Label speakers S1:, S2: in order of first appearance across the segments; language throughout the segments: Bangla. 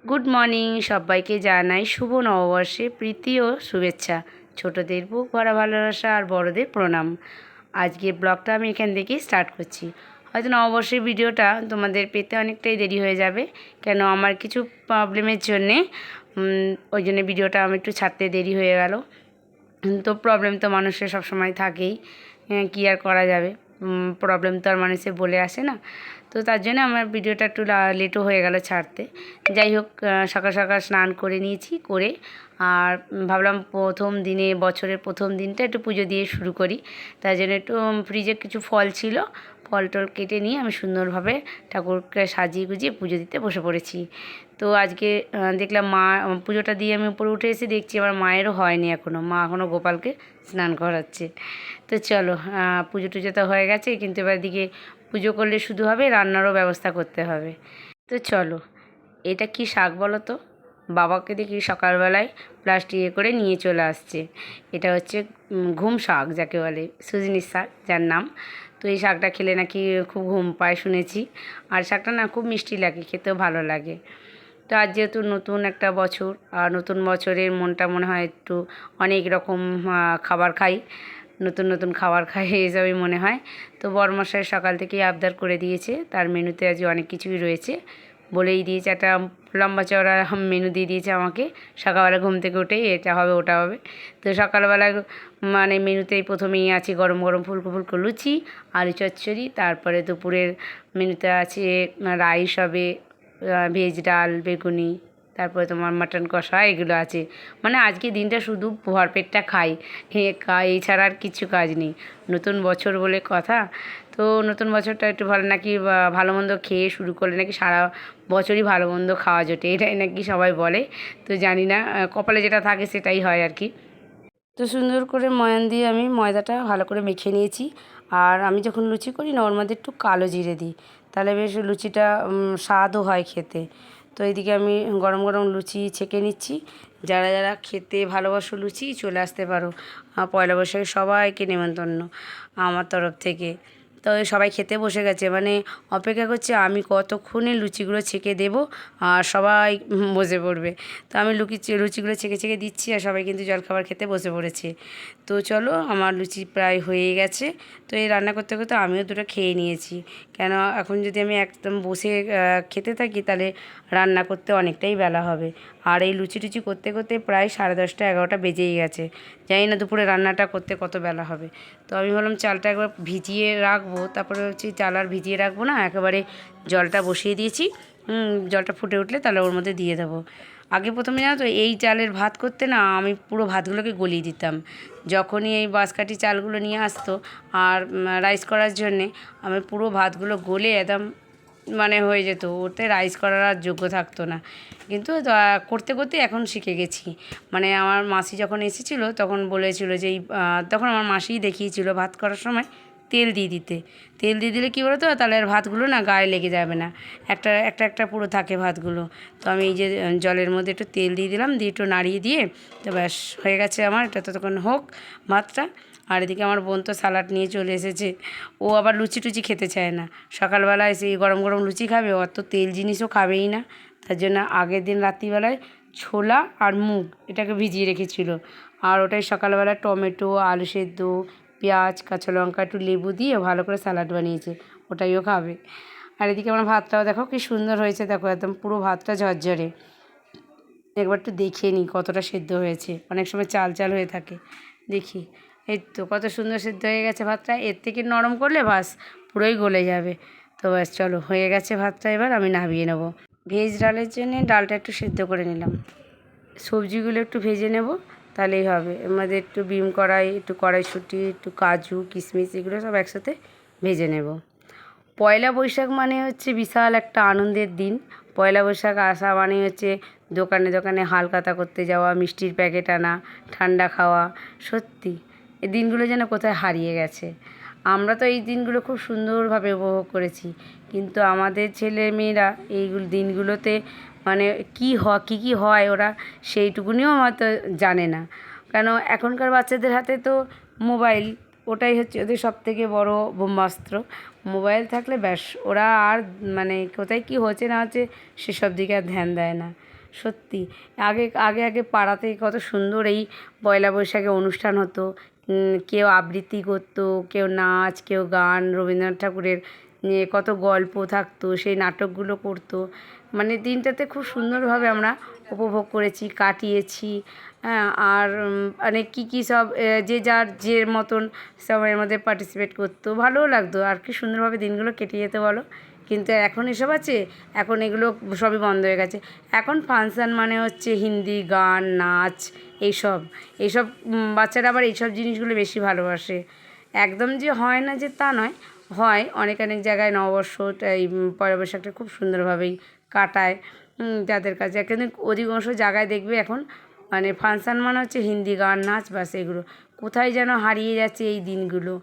S1: গুড মর্নিং, সবাইকে জানাই শুভ নববর্ষে প্রীতি ও শুভেচ্ছা। ছোটদের বুক ভরা ভালোবাসা আর বড়দের প্রণাম। আজকে ব্লগটা আমি এখান থেকেই স্টার্ট করছি। হয়তো নববর্ষের ভিডিওটা তোমাদের পেতে অনেকটাই দেরি হয়ে যাবে, কেন আমার কিছু প্রবলেমের জন্যে ওই জন্য ভিডিওটা আমি একটু ছাড়তে দেরি হয়ে গেল। তো প্রবলেম তো মানুষের সবসময় থাকেই, কী আর করা যাবে, প্রবলেম তো আর মানুষে বলে আসে না। তো তার জন্য আমার ভিডিওটা একটু লেটও হয়ে গেল ছাড়তে। যাই হোক, সকাল সকাল স্নান করে নিয়েছি, করে আর ভাবলাম প্রথম দিনে, বছরের প্রথম দিনটা একটু পুজো দিয়ে শুরু করি। তার জন্য একটু ফ্রিজে কিছু ফল ছিল, ফল টল কেটে নিয়ে আমি সুন্দরভাবে ঠাকুরকে সাজিয়ে গুজিয়ে পুজো দিতে বসে পড়েছি। তো আজকে দেখলাম মা পুজোটা দিয়ে আমি উপরে উঠে এসে দেখছি আমার মায়েরও হয়নি এখনও, মা এখনও গোপালকে স্নান করাচ্ছে। তো চলো, পুজো টুজো তো হয়ে গেছে, কিন্তু এবার দিকে পুজো করলে শুধু হবে, রান্নারও ব্যবস্থা করতে হবে। তো চলো, এটা কি শাক বলো তো? বাবাকে দেখি সকালবেলায় প্লাস্টিকে করে নিয়ে চলে আসছে। এটা হচ্ছে ঘুম শাক, যাকে বলে সুজনির শাক যার নাম। তো এই শাকটা খেলে নাকি খুব ঘুম পায় শুনেছি, আর শাকটা না খুব মিষ্টি লাগে, খেতেও ভালো লাগে। তো আজ যেহেতু নতুন একটা বছর, আর নতুন বছরের মনটা মনে হয় একটু অনেক রকম খাবার খাই, নতুন নতুন খাবার খাই এইসবই মনে হয়। তো বরমশাই সকাল থেকেই আবদার করে দিয়েছে, তার মেনুতে আজ অনেক কিছুই রয়েছে, বলেই দিয়েছে, একটা লম্বা চওড়া মেনু দিয়ে দিয়েছে আমাকে। সকালবেলা ঘুম থেকে উঠেই এটা হবে ওটা হবে। তো সকালবেলা মানে মেনুতেই প্রথমেই আছে গরম গরম ফুলকো ফুলকো লুচি, আলু চচ্চড়ি, তারপরে দুপুরের মেনুতে আছে রাইস হবে, ভেজ ডাল, বেগুনি, তারপরে তোমার মাটন কষা, এগুলো আছে। মানে আজকে দিনটা শুধু ভরপেটটা খাই, এছাড়া আর কিছু কাজ নেই। নতুন বছর বলে কথা, তো নতুন বছরটা একটু ভালো নাকি, ভালো মন্দ খেয়ে শুরু করলে নাকি সারা বছরই ভালো মন্দ খাওয়া জোটে, এটাই নাকি সবাই বলে। তো জানি না, কপালে যেটা থাকে সেটাই হয় আর কি। তো সুন্দর করে ময়ান দিয়ে আমি ময়দাটা ভালো করে মেখে নিয়েছি। আর আমি যখন লুচি করি না, ওর মধ্যে একটু কালো জিরে দিই, তাহলে বেশ লুচিটা স্বাদও হয় খেতে। তো এইদিকে আমি গরম গরম লুচি ছেঁকে নিচ্ছি। যারা যারা খেতে ভালোবাসো লুচি, চলে আসতে পারো, পয়লা বৈশাখে সবাইকে নেমন্তন্ন আমার তরফ থেকে। তো সবাই খেতে বসে গেছে, মানে অপেক্ষা করছে আমি কতক্ষণে লুচিগুলো ছেঁকে দেবো আর সবাই বসে পড়বে। তো আমি লুচিগুলো ছেঁকে ছেঁকে দিচ্ছি, আর সবাই কিন্তু জলখাবার খেতে বসে পড়েছে। তো চলো, আমার লুচি প্রায় হয়ে গেছে। তো এই রান্না করতে করতে আমিও দুটো খেয়ে নিয়েছি, কেন এখন যদি আমি একদম বসে খেতে থাকি তাহলে রান্না করতে অনেকটাই বেলা হবে। আর এই লুচি টুচি করতে করতে প্রায় 10:30 11টা বেজেই গেছে। জানি না দুপুরে রান্নাটা করতে কত বেলা হবে। তো আমি ভাবলাম চালটা একবার ভিজিয়ে রাখবো, তারপরে হচ্ছে চাল আর ভিজিয়ে রাখবো না, একেবারে জলটা বসিয়ে দিয়েছি। জলটা ফুটে উঠলে তাহলে ওর মধ্যে দিয়ে দেবো। আগে প্রথমে জানো তো, এই চালের ভাত করতে না আমি পুরো ভাতগুলোকে গলিয়ে দিতাম। যখনই এই বাঁশকাঠি চালগুলো নিয়ে আসতো আর রাইস করার জন্যে, আমি পুরো ভাতগুলো গলে একদম মানে হয়ে যেত, ওতে রাইস করার আর যোগ্য থাকতো না। কিন্তু করতে করতে এখন শিখে গেছি। মানে আমার মাসি যখন এসেছিলো তখন বলেছিল যে তখন আমার মাসিই দেখিয়েছিল ভাত করার সময় তেল দিয়ে দিতে। তেল দিয়ে দিলে কী বলতো, তাহলে আর ভাতগুলো না গায়ে লেগে যাবে না, একটা একটা একটা পুরো থাকে ভাতগুলো। তো আমি এই যে জলের মধ্যে একটু তেল দিয়ে দিলাম, দিয়ে একটু নাড়িয়ে দিয়ে, তো ব্যাস হয়ে গেছে আমার। এটা ততক্ষণ হোক ভাতটা। আর এদিকে আমার বোন তো স্যালাড নিয়ে চলে এসেছে। ও আবার লুচি টুচি খেতে চায় না, সকালবেলায় সেই গরম গরম লুচি খাবে, অত তেল জিনিসও খাবেই না। তার জন্য আগের দিন রাত্রিবেলায় ছোলা আর মুগ এটাকে ভিজিয়ে রেখেছিল, আর ওটাই সকালবেলা টমেটো, আলু সেদ্ধ, পেঁয়াজ, কাঁচা লঙ্কা, একটু লেবু দিয়ে ভালো করে স্যালাড বানিয়েছে, ওটাইও খাবে। আর এদিকে আমার ভাতটাও দেখো কি সুন্দর হয়েছে, দেখো একদম পুরো ভাতটা ঝরঝরে। একবার একটু দেখে নিই কতটা সেদ্ধ হয়েছে, অনেক সময় চাল চাল হয়ে থাকে। দেখি, এই তো কত সুন্দর সেদ্ধ হয়ে গেছে ভাতটা। এর থেকে নরম করলে বাস পুরোই গলে যাবে। তো ব্যাস চলো, হয়ে গেছে ভাতটা, এবার আমি নামিয়ে নেবো। ভেজ ডালের জন্যে ডালটা একটু সেদ্ধ করে নিলাম, সবজিগুলো একটু ভেজে নেব, তাহলেই হবে। এর মধ্যে একটু বিম কড়াই, একটু কড়াইশুঁটি, একটু কাজু কিশমিশ, এগুলো সব একসাথে ভেজে নেব। পয়লা বৈশাখ মানে হচ্ছে বিশাল একটা আনন্দের দিন। পয়লা বৈশাখ আসা মানে হচ্ছে দোকানে দোকানে হালখাতা করতে যাওয়া, মিষ্টির প্যাকেট আনা, ঠান্ডা খাওয়া। সত্যি এই দিনগুলো যেন কোথায় হারিয়ে গেছে। আমরা তো এই দিনগুলো খুব সুন্দরভাবে উপভোগ করেছি, কিন্তু আমাদের ছেলেমেয়েরা এই দিনগুলোতে মানে কী কী হয় ওরা সেইটুকুনিও হয়তো জানে না। কেন এখনকার বাচ্চাদের হাতে তো মোবাইল, ওটাই হচ্ছে ওদের সবথেকে বড় ব্রহ্মাস্ত্র। মোবাইল থাকলে ব্যাস, ওরা আর মানে কোথায় কী হচ্ছে না হচ্ছে সেসব দিকে আর ধ্যান দেয় না। সত্যি আগে আগে আগে পাড়াতে কত সুন্দর এই পয়লা বৈশাখে অনুষ্ঠান হতো। কেউ আবৃত্তি করতো, কেউ নাচ, কেউ গান, রবীন্দ্রনাথ ঠাকুরের নিয়ে কত গল্প থাকতো, সেই নাটকগুলো করতো। মানে দিনটাতে খুব সুন্দরভাবে আমরা উপভোগ করেছি, কাটিয়েছি। হ্যাঁ, আর মানে কী সব যে যার যে মতন সবাই এর মধ্যে পার্টিসিপেট করতো, ভালোও লাগতো। আর কি সুন্দরভাবে দিনগুলো কেটে যেত বলো। কিন্তু এখন এসব আছে, এখন এগুলো সবই বন্ধ হয়ে গেছে। এখন ফাংশান মানে হচ্ছে হিন্দি গান, নাচ, এইসব এইসব বাচ্চারা আবার এইসব জিনিসগুলো বেশি ভালোবাসে। একদম যে হয় না যে তা নয়, হয় অনেক অনেক জায়গায় নববর্ষটা এই পয়লা বৈশাখটা খুব সুন্দরভাবেই কাটায় যাদের কাছে। কিন্তু অধিকাংশ জায়গায় দেখবে এখন মানে ফাংশান মানে হচ্ছে হিন্দি গান, নাচ, বাস এগুলো। কোথায় যেন হারিয়ে যাচ্ছে এই দিনগুলো,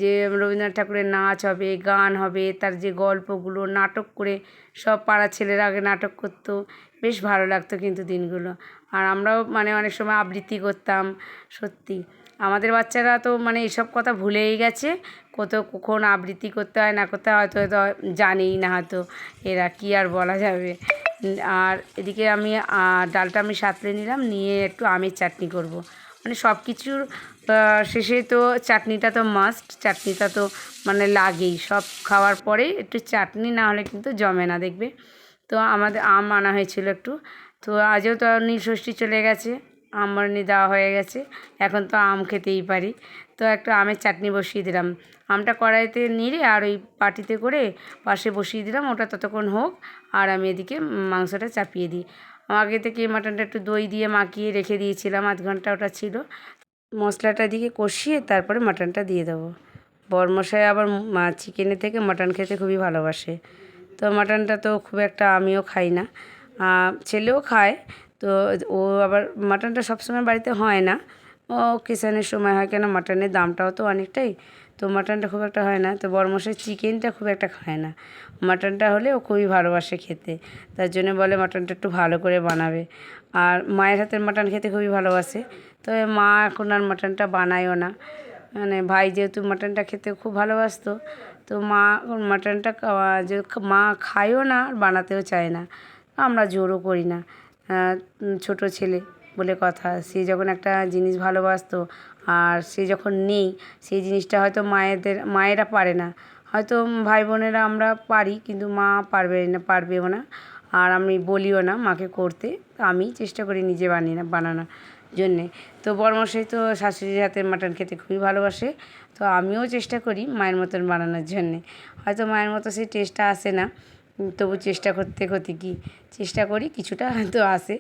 S1: যে রবীন্দ্রনাথ ঠাকুরের নাচ হবে, গান হবে, তার যে গল্পগুলো নাটক করে সব পাড়ার ছেলেরা আগে নাটক করতো, বেশ ভালো লাগতো কিন্তু দিনগুলো। আর আমরাও মানে অনেক সময় আবৃত্তি করতাম। সত্যি আমাদের বাচ্চারা তো মানে এসব কথা ভুলেই গেছে, কখন আবৃত্তি করতে হয় না করতে হয় হয়তো হয়তো জানেই না হয়তো এরা, কী আর বলা যাবে। আর এদিকে আমি ডালটা আমি সাঁতলে নিলাম, নিয়ে একটু আমের চাটনি করব। মানে সব কিছুর শেষে তো চাটনিটা তো মাস্ট, চাটনিটা তো মানে লাগেই। সব খাওয়ার পরে একটু চাটনি না হলে কিন্তু জমে না দেখবে। তো আমাদের আম আনা হয়েছিল একটু। তো আজও তো নীলষষ্ঠী চলে গেছে, আমবানি দেওয়া হয়ে গেছে, এখন তো আম খেতেই পারি। তো একটু আমের চাটনি বসিয়ে দিলাম, আমটা কড়াইতে নেড়ে আর ওই বাটিতে করে পাশে বসিয়ে দিলাম, ওটা ততক্ষণ হোক। আর আমি এদিকে মাংসটা চাপিয়ে দিই। আগে থেকে মাটনটা একটু দই দিয়ে মাখিয়ে রেখে দিয়েছিলাম, আধ ঘন্টা ওটা ছিল। মশলাটা দিয়ে কষিয়ে তারপরে মাটনটা দিয়ে দেবো। বরমশাই আবার চিকেনের থেকে মাটন খেতে খুবই ভালোবাসে। তো মাটনটা তো খুব একটা আমিও খাই না, ছেলেও খায়। তো ও আবার মাটনটা সবসময় বাড়িতে হয় না, ও অকেশনের সময় হয়, কেন মাটনের দামটাও তো অনেকটাই। তো মাটনটা খুব একটা হয় না। তো বরমশাই চিকেনটা খুব একটা খায় না, মাটনটা হলে ও খুবই ভালোবাসে খেতে। তার জন্য বলে মাটনটা একটু ভালো করে বানাবে। আর মায়ের হাতের মাটন খেতে খুবই ভালোবাসে। তবে মা এখন আর মাটনটা বানায়ও না। মানে ভাই যেহেতু মাটনটা খেতে খুব ভালোবাসতো, তো মা মাটনটা যে মা খায়ও না আর বানাতেও চায় না। আমরা জোরও করি না। ছোট ছেলে বলে কথা, সে যখন একটা জিনিস ভালোবাসতো আর সে যখন নেই, সেই জিনিসটা হয়তো মায়েরা পারে না, হয়তো ভাই বোনেরা আমরা পারি, কিন্তু মা পারবেও না। আর আমি বলিও না মাকে করতে, আমি চেষ্টা করি নিজে বানানোর জন্যে। তো বরমশাই তো শাশুড়ির হাতের মাটন খেতে খুবই ভালোবাসে। তো আমিও চেষ্টা করি মায়ের মতন বানানোর জন্যে। হয়তো মায়ের মতো সেই টেস্টটা আসে না, তবু চেষ্টা করতে করতে কি চেষ্টা করি, কিছুটা হয়তো আসে।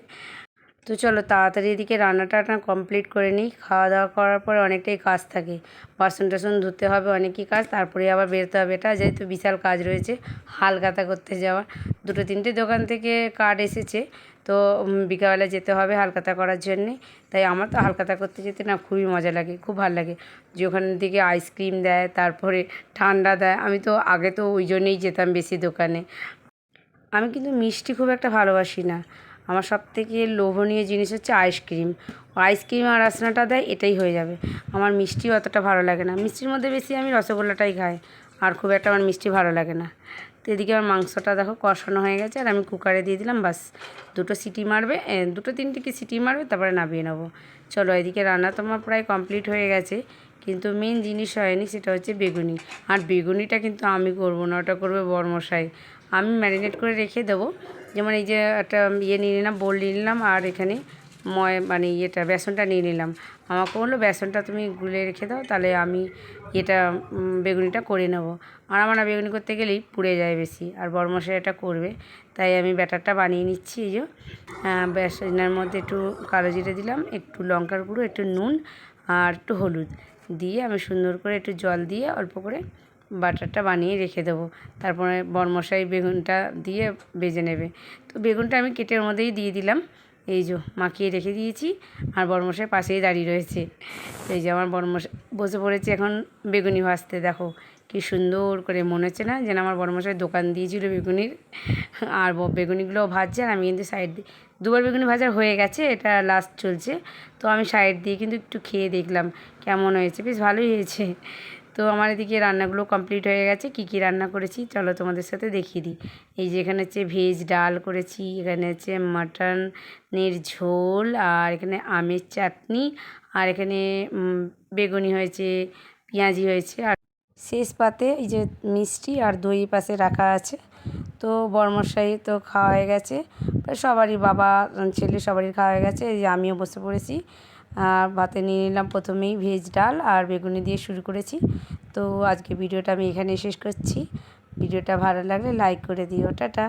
S1: তো চলো তাড়াতাড়ি এদিকে রান্নাটা কমপ্লিট করে নিই। খাওয়া দাওয়া করার পরে অনেকটাই কাজ থাকে, বাসন টাসন ধুতে হবে, অনেকই কাজ, তারপরে আবার বেরোতে হবে। এটা যেহেতু বিশাল কাজ রয়েছে, হালখাতা করতে যাওয়ার, 2-3টে দোকান থেকে কার্ড এসেছে। তো বিকালবেলা যেতে হবে হালখাতা করার জন্যে। তাই আমার তো হালখাতা করতে যেতে না খুবই মজা লাগে, খুব ভালো লাগে। যে ওখান থেকে আইসক্রিম দেয়, তারপরে ঠান্ডা দেয়। আমি তো আগে তো ওই জন্যেই যেতাম বেশি দোকানে। আমি কিন্তু মিষ্টি খুব একটা ভালোবাসি না, আমার সবথেকে লোভনীয় জিনিস হচ্ছে আইসক্রিম। আইসক্রিম আর রসনাটা দেয়, এটাই হয়ে যাবে। আমার মিষ্টি অতটা ভালো লাগে না, মিষ্টির মধ্যে বেশি আমি রসগোল্লাটাই খাই, আর খুব একটা আমার মিষ্টি ভালো লাগে না। তো এদিকে আমার মাংসটা দেখো কষানো হয়ে গেছে, আর আমি কুকারে দিয়ে দিলাম, বাস 2টো সিটি মারবে, 2-3টে কি সিটি মারবে, তারপরে নামিয়ে নেবো। চলো এদিকে রান্না তো আমার প্রায় কমপ্লিট হয়ে গেছে, কিন্তু মেন জিনিস হয়নি, সেটা হচ্ছে বেগুনি। আর বেগুনিটা কিন্তু আমি করবো না, ওটা করবে বরমশাই। আমি ম্যারিনেট করে রেখে দেবো। যেমন এই যে একটা নিয়ে নিলাম, বোল নিয়ে নিলাম, আর এখানে মানে বেসনটা নিয়ে নিলাম। আমাকে বললো বেসনটা তুমি গুলে রেখে দাও, তাহলে আমি বেগুনিটা করে নেব। আর আমার না বেগুনি করতে গেলেই পুড়ে যায় বেশি, আর বরমশাই এটা করবে, তাই আমি ব্যাটারটা বানিয়ে নিচ্ছি। এই যে বেসনের মধ্যে একটু কালো জিরে দিলাম, একটু লঙ্কার গুঁড়ো, একটু নুন আর একটু হলুদ দিয়ে আমি সুন্দর করে একটু জল দিয়ে অল্প করে বাটারটা বানিয়ে রেখে দেবো। তারপরে বরমশাই বেগুনটা দিয়ে ভেজে নেবে। তো বেগুনটা আমি কেটে ওর মধ্যেই দিয়ে দিলাম, এই যে মাখিয়ে রেখে দিয়েছি, আর বরমশাই পাশেই দাঁড়িয়ে রয়েছে। এই যে আমার বরমশাই বসে পড়েছে এখন বেগুনি ভাজতে। দেখো কি সুন্দর করে, মনে হচ্ছে না যেন আমার বরমশাই দোকান দিয়েছিল বেগুনির। আর বেগুনিগুলোও ভাজছে, আর আমি কিন্তু সাইড দিয়ে 2বার বেগুনি ভাজার হয়ে গেছে, এটা লাস্ট চলছে। তো আমি সাইড দিয়ে কিন্তু একটু খেয়ে দেখলাম কেমন হয়েছে, বেশ ভালোই হয়েছে। তো আমার এদিকে রান্নাগুলো কমপ্লিট হয়ে গেছে। কি কি রান্না করেছি চলো তোমাদের সাথে দেখিয়ে দিই। এই যে এখানে হচ্ছে ভেজ ডাল করেছি, এখানে হচ্ছে মাটনের ঝোল, আর এখানে আমের চাটনি, আর এখানে বেগুনি হয়েছে, পেঁয়াজি হয়েছে, আর শেষ পাতে এই যে মিষ্টি আর দই পাশে রাখা আছে। তো বরমশাই তো খাওয়া হয়ে গেছে, সবারই বাবা ছেলে সবারই খাওয়া হয়ে গেছে। এই যে আমিও বসে পড়েছি, আর ভাতে নিয়ে নিলাম প্রথমেই ভেজ ডাল আর বেগুনি দিয়ে শুরু করেছি। তো আজকে ভিডিওটা আমি এখানে শেষ করছি। ভিডিওটা ভালো লাগলে লাইক করে দিও, টাটা।